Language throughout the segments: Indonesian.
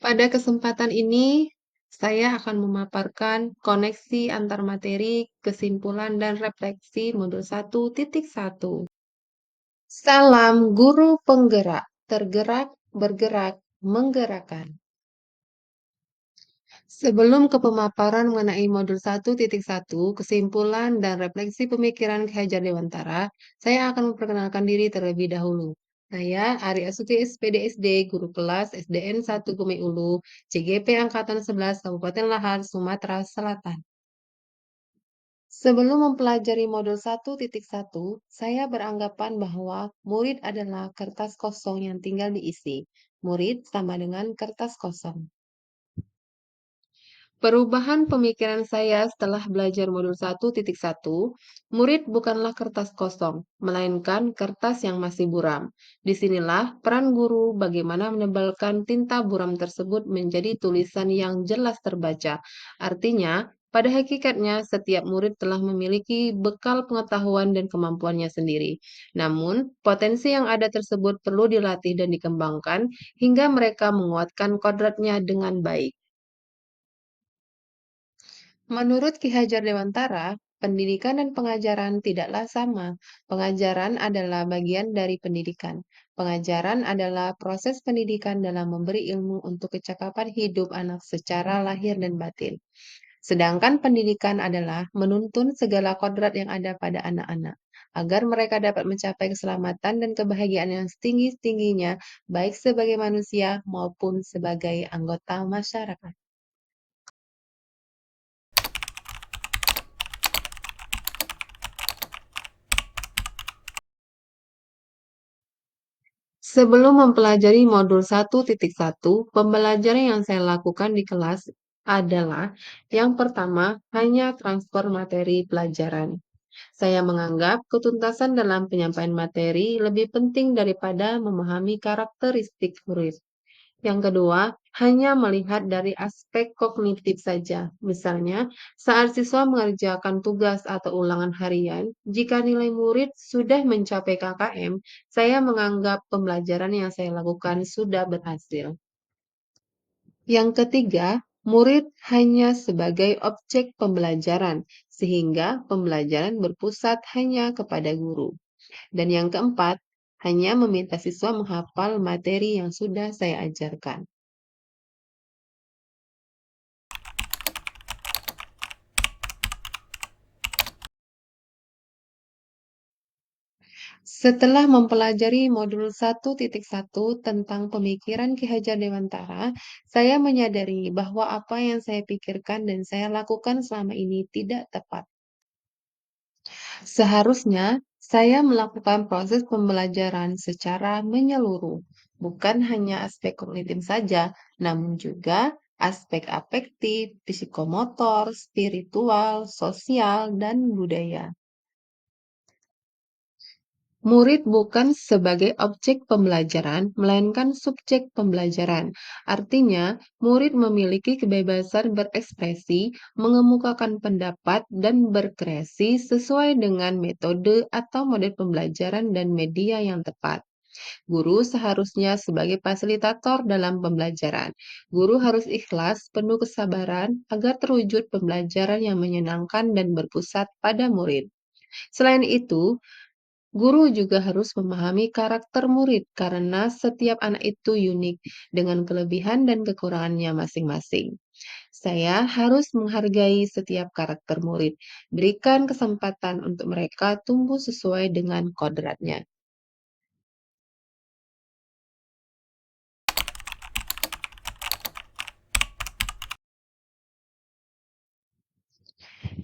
Pada kesempatan ini, saya akan memaparkan koneksi antar materi, kesimpulan, dan refleksi modul 1.1. Salam guru penggerak, tergerak, bergerak, menggerakkan. Sebelum ke pemaparan mengenai modul 1.1, kesimpulan dan refleksi pemikiran Ki Hajar Dewantara, saya akan memperkenalkan diri terlebih dahulu. Saya Ari Astuti SPD SD, guru kelas SDN 1 Gumi Ulu, CGP Angkatan 11, Kabupaten Lahar, Sumatera Selatan. Sebelum mempelajari modul 1.1, saya beranggapan bahwa murid adalah kertas kosong yang tinggal diisi. Murid sama dengan kertas kosong. Perubahan pemikiran saya setelah belajar modul 1.1, murid bukanlah kertas kosong, melainkan kertas yang masih buram. Disinilah peran guru bagaimana menebalkan tinta buram tersebut menjadi tulisan yang jelas terbaca. Artinya, pada hakikatnya setiap murid telah memiliki bekal pengetahuan dan kemampuannya sendiri. Namun, potensi yang ada tersebut perlu dilatih dan dikembangkan hingga mereka menguatkan kodratnya dengan baik. Menurut Ki Hajar Dewantara, pendidikan dan pengajaran tidaklah sama. Pengajaran adalah bagian dari pendidikan. Pengajaran adalah proses pendidikan dalam memberi ilmu untuk kecakapan hidup anak secara lahir dan batin. Sedangkan pendidikan adalah menuntun segala kodrat yang ada pada anak-anak, agar mereka dapat mencapai keselamatan dan kebahagiaan yang setinggi-tingginya, baik sebagai manusia maupun sebagai anggota masyarakat. Sebelum mempelajari modul 1.1, pembelajaran yang saya lakukan di kelas adalah yang pertama, hanya transfer materi pelajaran. Saya menganggap ketuntasan dalam penyampaian materi lebih penting daripada memahami karakteristik murid. Yang kedua, hanya melihat dari aspek kognitif saja. Misalnya, saat siswa mengerjakan tugas atau ulangan harian, jika nilai murid sudah mencapai KKM, saya menganggap pembelajaran yang saya lakukan sudah berhasil. Yang ketiga, murid hanya sebagai objek pembelajaran, sehingga pembelajaran berpusat hanya kepada guru. Dan yang keempat, hanya meminta siswa menghafal materi yang sudah saya ajarkan. Setelah mempelajari modul 1.1 tentang pemikiran Ki Hajar Dewantara, saya menyadari bahwa apa yang saya pikirkan dan saya lakukan selama ini tidak tepat. Seharusnya saya melakukan proses pembelajaran secara menyeluruh, bukan hanya aspek kognitif saja, namun juga aspek afektif, psikomotor, spiritual, sosial, dan budaya. Murid bukan sebagai objek pembelajaran, melainkan subjek pembelajaran. Artinya, murid memiliki kebebasan berekspresi, mengemukakan pendapat, dan berkreasi sesuai dengan metode atau model pembelajaran dan media yang tepat. Guru seharusnya sebagai fasilitator dalam pembelajaran. Guru harus ikhlas, penuh kesabaran, agar terwujud pembelajaran yang menyenangkan dan berpusat pada murid. Selain itu, guru juga harus memahami karakter murid karena setiap anak itu unik dengan kelebihan dan kekurangannya masing-masing. Saya harus menghargai setiap karakter murid, berikan kesempatan untuk mereka tumbuh sesuai dengan kodratnya.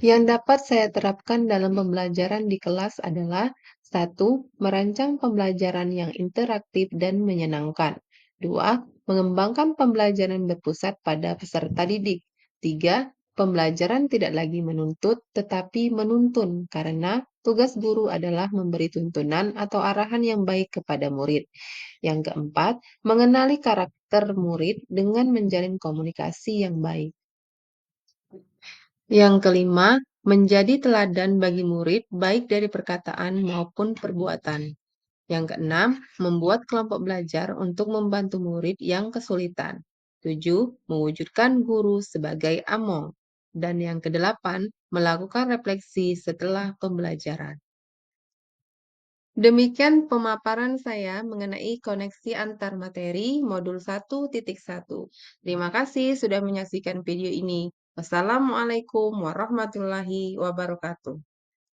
Yang dapat saya terapkan dalam pembelajaran di kelas adalah: 1. Merancang pembelajaran yang interaktif dan menyenangkan. 2. Mengembangkan pembelajaran berpusat pada peserta didik. 3. Pembelajaran tidak lagi menuntut, tetapi menuntun, karena tugas guru adalah memberi tuntunan atau arahan yang baik kepada murid. Yang keempat, mengenali karakter murid dengan menjalin komunikasi yang baik. Yang kelima, menjadi teladan bagi murid baik dari perkataan maupun perbuatan. Yang keenam, membuat kelompok belajar untuk membantu murid yang kesulitan. 7. Mewujudkan guru sebagai among. Dan yang kedelapan, melakukan refleksi setelah pembelajaran. Demikian pemaparan saya mengenai koneksi antar materi modul 1.1. Terima kasih sudah menyaksikan video ini. Wassalamualaikum warahmatullahi wabarakatuh.